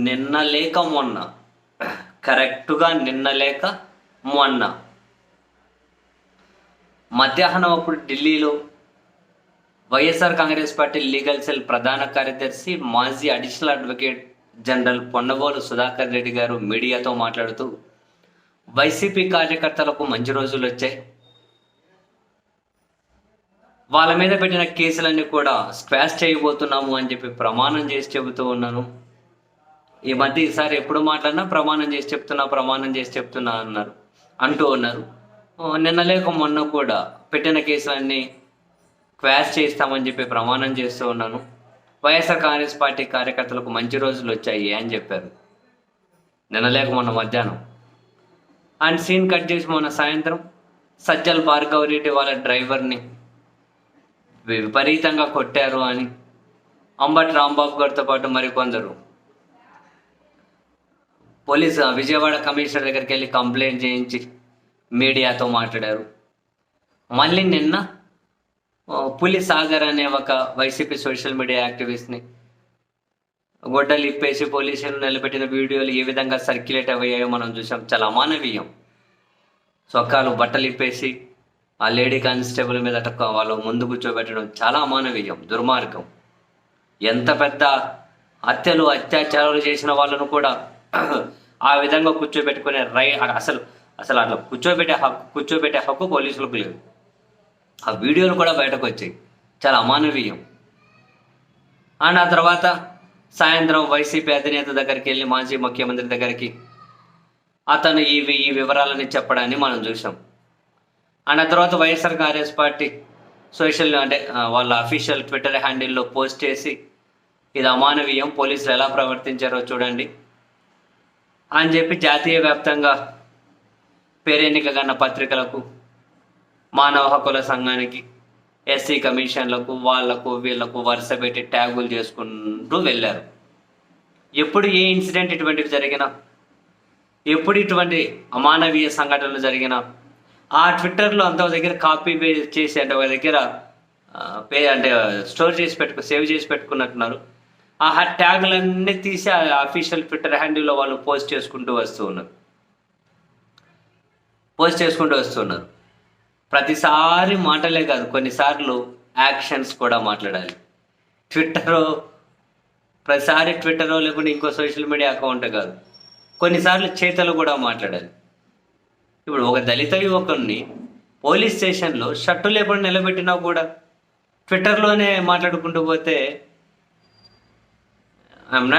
నిన్న లేక మొన్న, కరెక్ట్‌గా నిన్న లేక మొన్న మధ్యాహ్నం అప్పుడు ఢిల్లీలో YSR Congress party legal cell ప్రధాన కార్యదర్శి, మాజీ additional advocate general Ponnavolu Sudhakar Reddy గారు మీడియాతో మాట్లాడుతూ, వైసీపీ కార్యకర్తలకు మంచి రోజులొచ్చాయి. వాళ్ళ మీద పెట్టిన కేసులన్నీ కూడా స్క్వాష్ చేయబోతున్నాము అని చెప్పి ప్రమాణం చేసి చెబుతూ ఉన్నాను. ఈ మధ్య ఈసారి ఎప్పుడు మాట్లాడినా ప్రమాణం చేసి చెప్తున్నా అంటూ ఉన్నారు. నిన్న లేక మొన్న కూడా పెట్టిన కేసులన్నీ క్వాష్ చేస్తామని చెప్పి ప్రమాణం చేస్తూ ఉన్నాను. వైఎస్ఆర్ కాంగ్రెస్ పార్టీ కార్యకర్తలకు మంచి రోజులు వచ్చాయి అని చెప్పారు నిన్న లేక మొన్న మధ్యాహ్నం. అండ్ సీన్ కట్ చేసి మొన్న సాయంత్రం సజ్జల్ భార్గవ్ రెడ్డి వాళ్ళ డ్రైవర్ని విపరీతంగా కొట్టారు అని అంబటి రాంబాబు గారితో పాటు మరికొందరు విజయవాడ కమిషనర్ దగ్గరికి వెళ్ళి కంప్లైంట్ చేయించి మీడియాతో మాట్లాడారు. మళ్ళీ నిన్న పులి సాగర్ అనే ఒక వైసీపీ సోషల్ మీడియా యాక్టివిస్ట్ని గొడ్డలు ఇప్పేసి పోలీసులు నిలబెట్టిన వీడియోలు ఏ విధంగా సర్క్యులేట్ అయ్యాయో మనం చూసాం. చాలా అమానవీయం. సొక్కాలు బట్టలు ఇప్పేసి ఆ లేడీ కానిస్టేబుల్ మీద వాళ్ళు ముందు కూర్చోబెట్టడం చాలా అమానవీయం, దుర్మార్గం. ఎంత పెద్ద హత్యలు అత్యాచారాలు చేసిన వాళ్ళను కూడా ఆ విధంగా కూర్చోబెట్టుకునే అసలు అట్లా కూర్చోబెట్టే హక్కు పోలీసులకు లేదు. ఆ వీడియోలు కూడా బయటకు వచ్చాయి. చాలా అమానవీయం. అండ్ ఆ తర్వాత సాయంత్రం వైసీపీ అధినేత దగ్గరికి వెళ్ళి మాజీ ముఖ్యమంత్రి దగ్గరికి అతను ఈ వివరాలని చెప్పడాన్ని మనం చూసాం. అండ్ ఆ తర్వాత వైఎస్ఆర్ కాంగ్రెస్ పార్టీ వాళ్ళ అఫీషియల్ ట్విట్టర్ హ్యాండిల్లో పోస్ట్ చేసి, ఇది అమానవీయం, పోలీసులు ఎలా ప్రవర్తించారో చూడండి అని చెప్పి జాతీయ వ్యాప్తంగా పేరెన్నికగన్న పత్రికలకు, మానవ హక్కుల సంఘానికి, ఎస్సీ కమిషన్లకు, వీళ్లకు వరుస పెట్టి ట్యాగులు చేసుకుంటూ వెళ్ళారు. ఎప్పుడు ఏ ఇన్సిడెంట్ ఇటువంటివి జరిగినా, ఎప్పుడు ఇటువంటి అమానవీయ సంఘటనలు జరిగినా ఆ ట్విట్టర్లో అంత దగ్గర కాపీ చేసి అంటే ఒక దగ్గర స్టోర్ చేసి సేవ్ చేసి పెట్టుకున్నట్టున్నారు. ఆ ట్యాగులన్నీ తీసి ఆ అఫీషియల్ ట్విట్టర్ హ్యాండిల్లో వాళ్ళు పోస్ట్ చేసుకుంటూ వస్తూ ఉన్నారు. ప్రతిసారి మాటలే కాదు, కొన్నిసార్లు యాక్షన్స్ కూడా మాట్లాడాలి. ప్రతిసారి ట్విట్టరో లేకుంటే ఇంకో సోషల్ మీడియా అకౌంట్ కాదు, కొన్నిసార్లు చేతలు కూడా మాట్లాడాలి. ఇప్పుడు ఒక దళిత యువకుడిని పోలీస్ స్టేషన్లో షర్టు లేకుండా నిలబెట్టినా కూడా ట్విట్టర్లోనే మాట్లాడుకుంటూ పోతే ఐఎమ్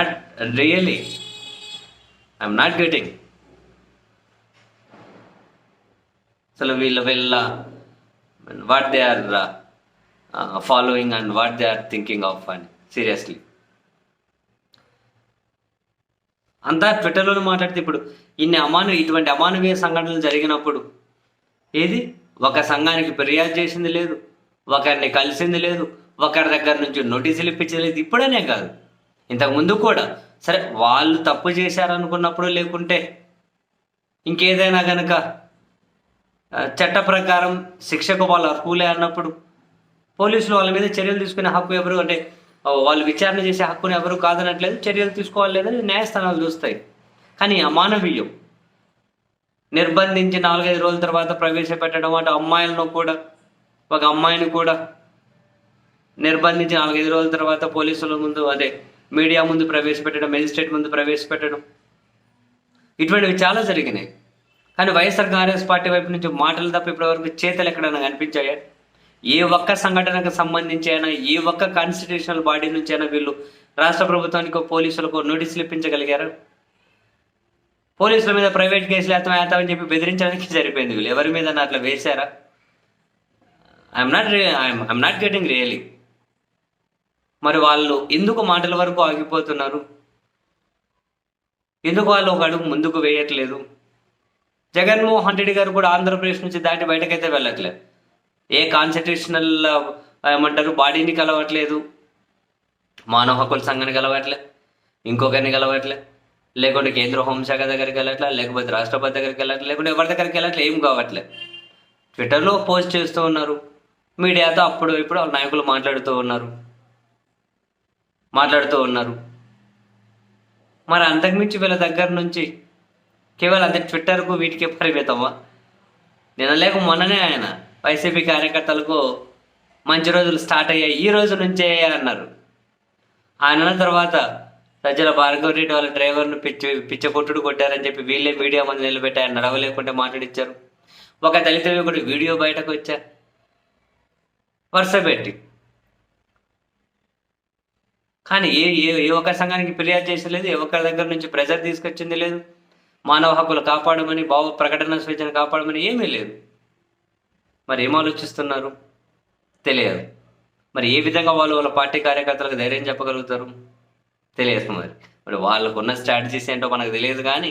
నాట్ గెటింగ్. అసలు వీళ్ళ what they are following and what they are thinking of అని సీరియస్లీ అంతా ట్విట్టర్లోనే మాట్లాడితే ఇప్పుడు ఇటువంటి అమానవీయ సంఘటనలు జరిగినప్పుడు ఒక సంఘానికి ఫిర్యాదు చేసింది లేదు, ఒకరిని కలిసింది లేదు, ఒకరి దగ్గర నుంచి నోటీసులు ఇప్పించింది లేదు. ఇప్పుడనే కాదు, ఇంతకుముందు కూడా. సరే, వాళ్ళు తప్పు చేశారనుకున్నప్పుడు, లేకుంటే ఇంకేదైనా కనుక చట్ట ప్రకారం శిక్షకు వాళ్ళు అర్హులే అన్నప్పుడు పోలీసులు వాళ్ళ మీద చర్యలు తీసుకునే హక్కు ఎవరు, వాళ్ళు విచారణ చేసే హక్కుని ఎవరు కాదనట్లేదు, చర్యలు తీసుకోవాలి లేదని న్యాయస్థానాలు చూస్తాయి. కానీ అమానవీయం నిర్బంధించి 4-5 రోజుల తర్వాత ప్రవేశపెట్టడం, అంటే ఒక అమ్మాయిని కూడా నిర్బంధించి 4-5 రోజుల తర్వాత పోలీసుల ముందు మీడియా ముందు ప్రవేశపెట్టడం, మెజిస్ట్రేట్ ముందు ప్రవేశపెట్టడం, ఇటువంటివి చాలా జరిగినాయి. కానీ వైఎస్ఆర్ కాంగ్రెస్ పార్టీ వైపు నుంచి మాటలు తప్ప ఇప్పటివరకు చేతలు ఎక్కడైనా కనిపించాయా? ఏ ఒక్క సంఘటనకు సంబంధించి అయినా, ఏ ఒక్క కాన్స్టిట్యూషనల్ బాడీ నుంచి అయినా వీళ్ళు రాష్ట్ర ప్రభుత్వానికి, పోలీసులకు నోటీసులు ఇప్పించగలిగారు? పోలీసుల మీద ప్రైవేట్ కేసులు వేస్తామని చెప్పి బెదిరించడానికి సరిపోయింది. వీళ్ళు ఎవరి మీద అట్లా వేశారా? I'm not getting really. మరి వాళ్ళు ఎందుకు మాటల వరకు ఆగిపోతున్నారు? ఎందుకు వాళ్ళు ఒక అడుగు ముందుకు వేయట్లేదు? జగన్మోహన్ రెడ్డి గారు కూడా ఆంధ్రప్రదేశ్ నుంచి దాటి బయటకైతే వెళ్ళట్లేదు. ఏ కాన్స్టిట్యూషనల్ బాడీని కలవట్లేదు, మానవ హక్కుల సంఘాన్ని కలవట్లే, ఇంకొకరిని కలవట్లే, లేకుంటే కేంద్ర హోంశాఖ దగ్గరికి వెళ్ళట్లే, లేకపోతే రాష్ట్రపతి దగ్గరికి వెళ్ళట్లే, లేకుంటే ఎవరి దగ్గరికి వెళ్ళట్లే, ఏం కావట్లే. ట్విట్టర్లో పోస్ట్ చేస్తూ ఉన్నారు, మీడియాతో అప్పుడు ఇప్పుడు నాయకులు మాట్లాడుతూ ఉన్నారు. మరి అంతకుమించి వీళ్ళ దగ్గర నుంచి కేవలం అదే ట్విట్టర్కు వీటికే పరిమితమా? నిన్న లేక మొన్ననే ఆయన వైసీపీ కార్యకర్తలకు మంచి రోజులు స్టార్ట్ అయ్యాయి, ఈ రోజు నుంచే అన్నారు. ఆయన అన్న తర్వాత సజ్జల భార్గవ రెడ్డి వాళ్ళ డ్రైవర్ను పిచ్చ కొట్టుడు కొట్టారని చెప్పి వీళ్ళే మీడియా మంది నిలబెట్టి ఆయన నడవలేకుంటే మాట్లాడిచ్చారు. ఒక దళిత యువకుడు వీడియో బయటకు వచ్చా వరుస పెట్టి. కానీ ఏ ఒక్క సంఘానికి ఫిర్యాదు చేసలేదు, ఏ ఒక్కరి దగ్గర నుంచి ప్రెజర్ తీసుకొచ్చింది లేదు, మానవ హక్కులు కాపాడమని, ప్రకటన స్వేచ్ఛను కాపాడమని ఏమీ లేదు. మరి ఏం ఆలోచిస్తున్నారు తెలియదు. మరి ఏ విధంగా వాళ్ళ పార్టీ కార్యకర్తలకు ధైర్యం చెప్పగలుగుతారు తెలియదు. మరి వాళ్ళకు ఉన్న స్ట్రాటజీస్ ఏంటో మనకు తెలియదు. కానీ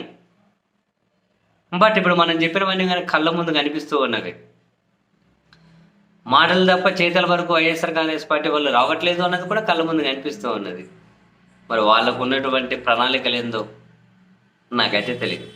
బట్ ఇప్పుడు మనం చెప్పినవన్నీ కానీ కళ్ళ ముందు కనిపిస్తూ ఉన్నవి. మాటలు తప్ప చేతల వరకు వైఎస్ఆర్ కాంగ్రెస్ పార్టీ వాళ్ళు రావట్లేదు అన్నది కూడా కళ్ళ ముందు కనిపిస్తూ ఉన్నది. మరి వాళ్ళకు ఉన్నటువంటి ప్రణాళికలు ఏందో నాకైతే తెలియదు.